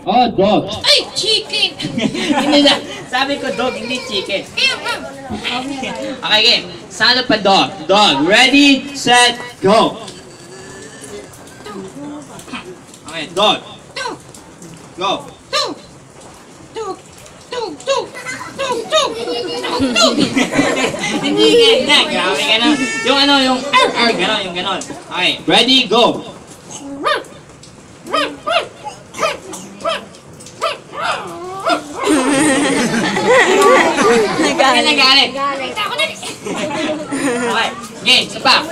Oh, dog. Ay, chicken! Hindi na. Sabi ko dog, hindi chicken. Okay, game. Sana pa dog. Dog. Ready, set, go. Okay, dog. Go. Hindi nga. Grabe ka na. Yung ano, yung gano'n, yung gano'n. Okay, ready, go. Nagalit. Okay, game, isa pa.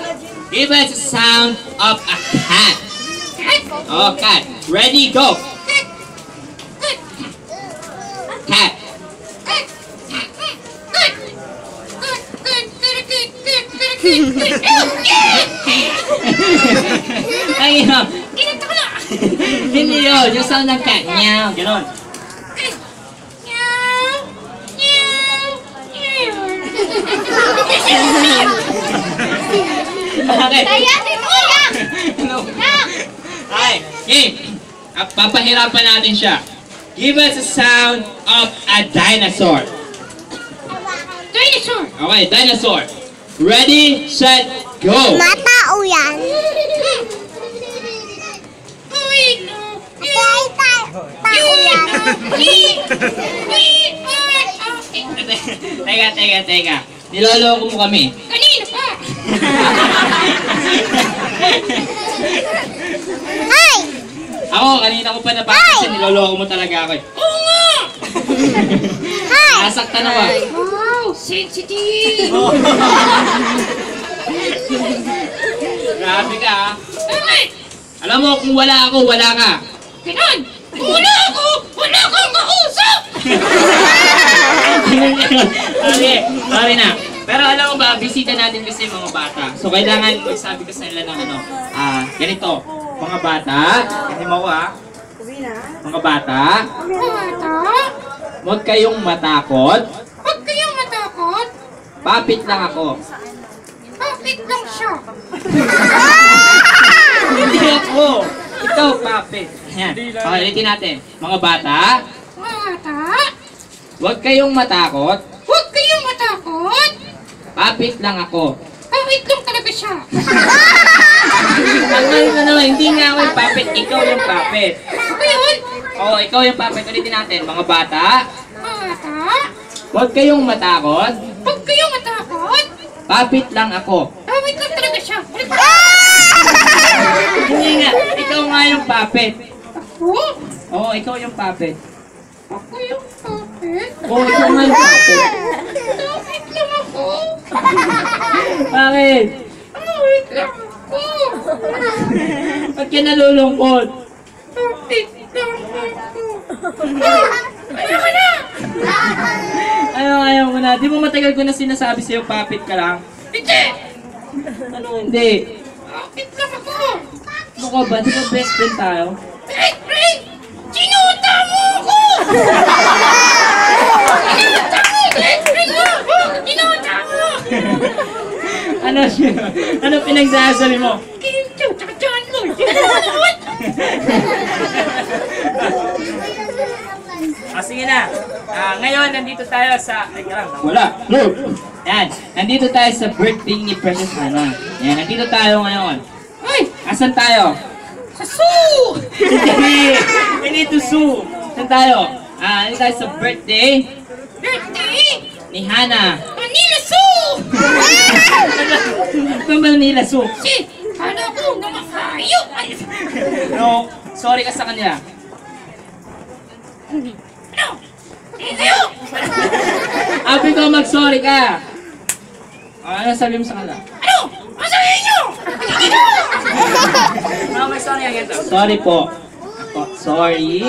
Give us a sound of a cat. Oh, cat. Ready, go. Cat. Ay, yun. Hindi yun. Yung sound ng cat. Meow. Ganon. Okay. Okay. Game. Papahirapan natin siya. Give us a sound of a dinosaur. Dinosaur! Okay, dinosaur. Ready, set, go. Matao yan. Tao yan. Teka. Niloloko mo kami. Kanina pa! Ay! Ako, kanina ko pa napapansin, niloloko mo talaga ako. Oo nga! Nasaktan ako. Wow! Sensitive! Grabe ka ha. Bakit? Alam mo, kung wala ako, wala ka. Ganon! Kung wala ako, wala kang kausap! Sorry na. Pero alam mo ba, bisita natin kasi yung mga bata. So kailangan, sabi ko sa nila ng ano, ganito. Mga bata, kasi mo ko ha. Mga bata, Bata? huwag kayong matakot. Huwag kayong matakot. Papit lang ako. Bakit lang siya? Hindi ako. Ikaw, papit. Ayan. Okay, ulitin natin. Mga bata, Bata? huwag kayong matakot. Huwag kayong matakot. Papit lang ako. Bakit lang talaga siya? Tagal na naman, hindi nga ako yung papit. Ikaw yung papit. Ano yun? Oo, ikaw yung papit. Ulitin natin. Mga bata, Bata? huwag kayong matakot. Huwag kayong matakot. Papit lang ako. Bakit lang talaga siya? Hindi nga, ikaw nga yung papit. Ako? Oo, ikaw yung papit. Ako yung puppet? Oo, ikaw nga yung papit. Bakit lang ako? Bakit? Bakit lang ako? Ba't ka nalulungkot? Bakit lang ako? Ayoko na! Ayaw mo na. Di mo matagal ko na sinasabi sa'yo, papit ka lang. Hindi! Ano hindi? Bakit lang ako? Ano ka ba? Di ba best friend tayo? Ray! Sinuta mo ako! Sinuta mo! Ray mo! Sinuta mo! Ano siya? Ano pinagsasabi mo? Kim Chow, tsaka John Lloyd. Sinuta Sige na. Ngayon, nandito tayo sa... Wala. No. Yan. Nandito tayo sa birthday ni Precious Hannah. Yan. Nandito tayo ngayon. Ay! Asan tayo? Sa zoo! Hindi. We need to sue. Saan tayo? Nandito tayo sa birthday Birthday! ni Hannah. Manila Zoo! Ito ba nila sue? Si, hala ko na makayo! Ay, No. Sorry ka sa kanila. ano? Hindi kayo! Abi ko mag-sorry ka. Ano sabi mo sa kanila? Ano? Masahin nyo! Mag-sorry again. Sorry po. Ako, sorry.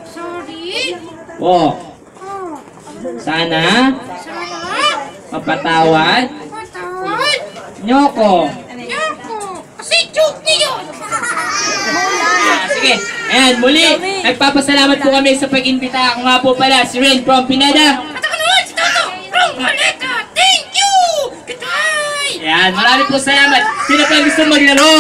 Sorry? Po. Oh, Sana sana? mapatawad Matawad? niyo ko. Niyo ko! Kasi joke niyo yun! Sige. Ayan, muli. Nagpapasalamat po kami sa pag-imbita. Ako nga po pala, si Ren from Pineda. At ako naman si Toto! From Maleta! Thank you! Goodbye! Ayan, marami po salamat. Sino pa gusto maglaro?